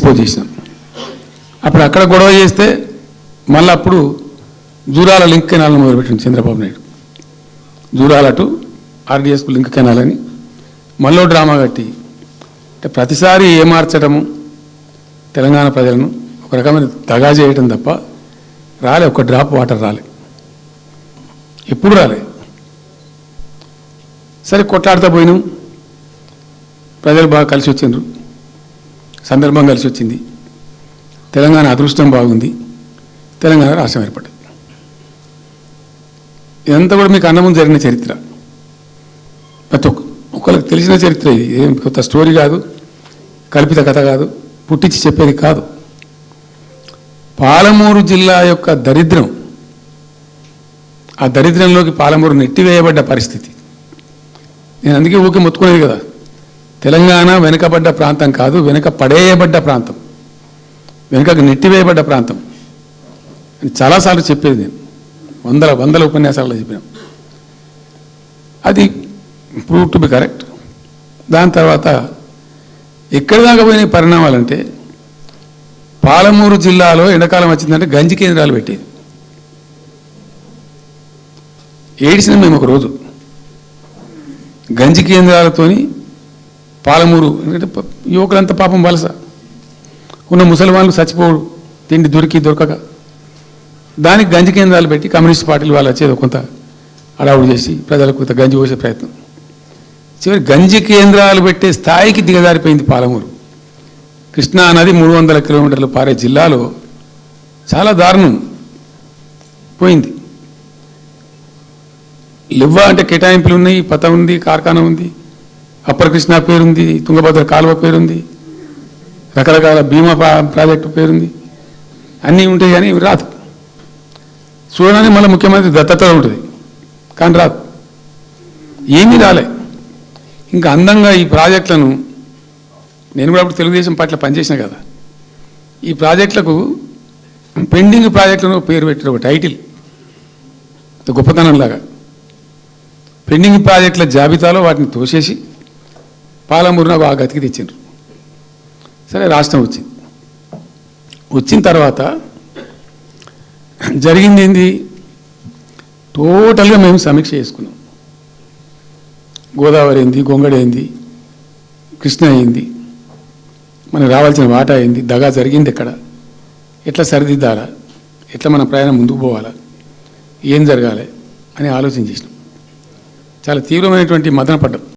Dispose చేసినాం. అప్పుడు అక్కడ గొడవ చేస్తే మళ్ళీ అప్పుడు జూరాల లింక్ కెనాల్ని మొదలుపెట్టింది చంద్రబాబు నాయుడు. జూరాల టు ఆర్డీఎస్కు లింక్ కెనాల్ అని మళ్ళీ డ్రామా కట్టి అంటే ప్రతిసారి ఏమార్చడము తెలంగాణ ప్రజలను ఒక రకమైన దగా చేయటం తప్ప రాలే, ఒక డ్రాప్ వాటర్ రాలే, ఎప్పుడు రాలే. సరే కొట్లాడుతూ పోయినాం, ప్రజలు బాగా కలిసి వచ్చిండ్రు, సందర్భం కలిసి వచ్చింది, తెలంగాణ అదృష్టం బాగుంది, తెలంగాణ రాష్ట్రం ఏర్పడింది. ఇదంతా కూడా మీకు అన్నముందు జరిగిన చరిత్ర, ప్రతి ఒక్కరికి తెలిసిన చరిత్ర. ఇది ఏం కొత్త స్టోరీ కాదు, కల్పిత కథ కాదు, పుట్టించి చెప్పేది కాదు. పాలమూరు జిల్లా యొక్క దరిద్రం, ఆ దరిద్రంలోకి పాలమూరు నెట్టివేయబడ్డ పరిస్థితి. నేను అందుకే ఊకే మొత్తుకునేది కదా, తెలంగాణ వెనుకబడ్డ ప్రాంతం కాదు, వెనుక పడేయబడ్డ ప్రాంతం, వెనుకకు నెట్టివేయబడ్డ ప్రాంతం అని చాలాసార్లు చెప్పేది. నేను వందల ఉపన్యాసాల్లో చెప్పినాం. అది ప్రూవ్ టు బి కరెక్ట్. దాని తర్వాత ఎక్కడి దాకా పోయిన పరిణామాలంటే పాలమూరు జిల్లాలో ఎండాకాలం వచ్చిందంటే గంజి కేంద్రాలు పెట్టేది. ఏడిసినాం మేము ఒకరోజు. గంజి కేంద్రాలతోని పాలమూరు, ఎందుకంటే యువకులంతా పాపం వలస ఉన్న ముసలివాళ్ళు చచ్చిపోడు, తిండి దొరకక దానికి గంజి కేంద్రాలు పెట్టి కమ్యూనిస్ట్ పార్టీలు వాళ్ళు వచ్చేది కొంత అడావుడు చేసి ప్రజలకు కొంత గంజి పోసే ప్రయత్నం. చివరి గంజి కేంద్రాలు పెట్టే స్థాయికి దిగజారిపోయింది పాలమూరు. కృష్ణా నది 300 కిలోమీటర్లు పారే జిల్లాలో చాలా దారుణం పోయింది. లివ్వా అంటే కేటాయింపులు ఉన్నాయి, పత ఉంది, కార్ఖానా ఉంది, అప్పర్ కృష్ణా పేరుంది, తుంగభద్ర కాలువ పేరుంది, రకరకాల భీమా ప్రాజెక్టు పేరుంది, అన్నీ ఉంటాయి. కానీ ఇవి రాదు. చూడడానికి మళ్ళీ ముఖ్యమంత్రి దత్తత ఉంటుంది, కానీ రాదు, ఏమీ రాలే. ఇంకా అందంగా ఈ ప్రాజెక్టులను, నేను కూడా అప్పుడు తెలుగుదేశం పార్టీలో పనిచేసిన కదా, ఈ ప్రాజెక్టులకు పెండింగ్ ప్రాజెక్టులను పేరు పెట్టిన ఒక టైటిల్ గొప్పతనంలాగా పెండింగ్ ప్రాజెక్టుల జాబితాలో వాటిని తోసేసి పాలమూరున బాగా గతికి తెచ్చిండ్రు. సరే రాష్ట్రం వచ్చింది. వచ్చిన తర్వాత జరిగింది ఏంది, టోటల్గా మేము సమీక్ష చేసుకున్నాం. గోదావరి ఏంది, గొంగడ ఏంది, కృష్ణ అయింది, మనకు రావాల్సిన వాటా అయింది, దగా జరిగింది ఎక్కడ, ఎట్లా సరిదిద్దాలా, ఎట్లా మన ప్రయాణం ముందుకు పోవాలా, ఏం జరగాలి అని ఆలోచన చేసినాం. చాలా తీవ్రమైనటువంటి మదన పడ్డాం.